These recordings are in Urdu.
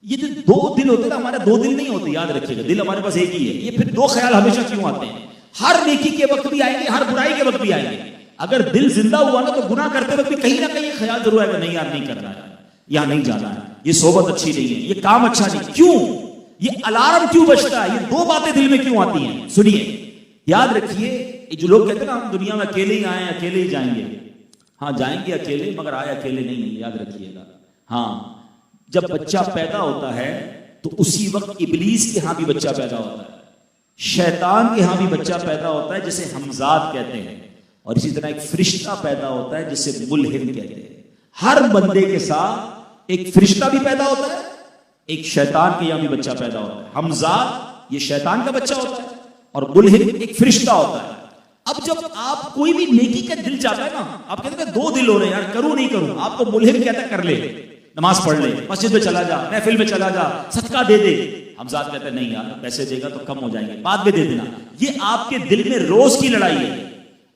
یہ جو دو دل ہوتے ہیں نا، ہمارے دو دل نہیں ہوتے، یاد رکھیے گا، دل ہمارے پاس ایک ہی ہے۔ یہ پھر دو خیال ہمیشہ کیوں آتے ہیں؟ ہر نیکی کے وقت بھی آئیں گے، ہر برائی کے وقت بھی آئیں گے۔ اگر دل زندہ ہوا نا تو گناہ کرتے وقت بھی کہیں نہ کہیں یہ خیال ضرور آئے گا، نہیں یار نہیں کرنا ہے، یہاں نہیں جانا ہے، یہ صحبت اچھی نہیں ہے، یہ کام اچھا نہیں۔ کیوں یہ الارم کیوں بجتا ہے؟ یہ دو باتیں دل میں کیوں آتی ہیں؟ سنیے، یاد رکھیے، جو لوگ کہتے ہیں نا ہم دنیا میں اکیلے ہی آئے ہیں، اکیلے ہی جائیں گے، ہاں جائیں گے اکیلے، مگر آئے اکیلے نہیں ہیں، یاد رکھیے گا۔ ہاں جب بچہ پیدا ہوتا ہے تو اسی وقت ابلیس کے ہاں بھی بچہ پیدا ہوتا ہے، شیطان کے ہاں بھی بچہ پیدا ہوتا ہے جسے حمزات کہتے ہیں، اور اسی طرح ایک فرشتہ پیدا ہوتا ہے جسے ملہم کہتے ہیں۔ ہر بندے کے ساتھ ایک فرشتہ بھی پیدا ہوتا ہے، ایک شیطان کے یہاں بھی بچہ پیدا ہوتا ہے۔ حمزات یہ شیطان کا بچہ ہوتا ہے اور ملہم ایک فرشتہ ہوتا ہے۔ اب جب آپ کوئی بھی نیکی کا دل چاہتا ہے نا، آپ کہتے ہیں دو دل ہو رہے ہیں یار، کروں نہیں کروں، آپ کو ملہم کہتا ہے کر لے، نماز پڑھ لے، مسجد میں چلا جا، محفل میں چلا جا، صدقہ دے دے۔ حمزات کہتے ہیں نہیں یار پیسے دے گا تو کم ہو جائیں گے، بعد میں دے دینا۔ یہ آپ کے دل میں روز کی لڑائی ہے۔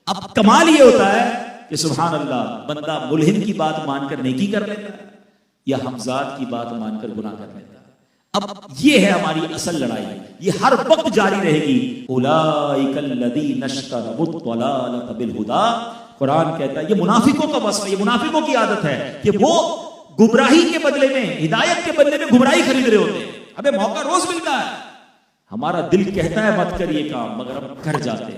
اب کمال یہ ہوتا ہے کہ سبحان اللہ، بندہ ملہم کی بات مان کر نیکی کر لیتا ہے یا حمزات کی بات مان کر گناہ کر لیتا ہے۔ اب یہ ہے ہماری اصل لڑائی، یہ ہر وقت جاری رہے گی۔ اولئک الذین اشتروا الضلالۃ بالہدی، قرآن کہتا ہے یہ منافقوں کا وصف ہے، یہ منافقوں کی عادت ہے کہ وہ گمراہی کے بدلے میں، ہدایت کے بدلے میں گمراہی خرید رہے ہوتے ہیں۔ ہمیں موقع روز ملتا ہے، ہمارا دل کہتا ہے مت کر یہ کام، مگر ہم کر جاتے ہیں۔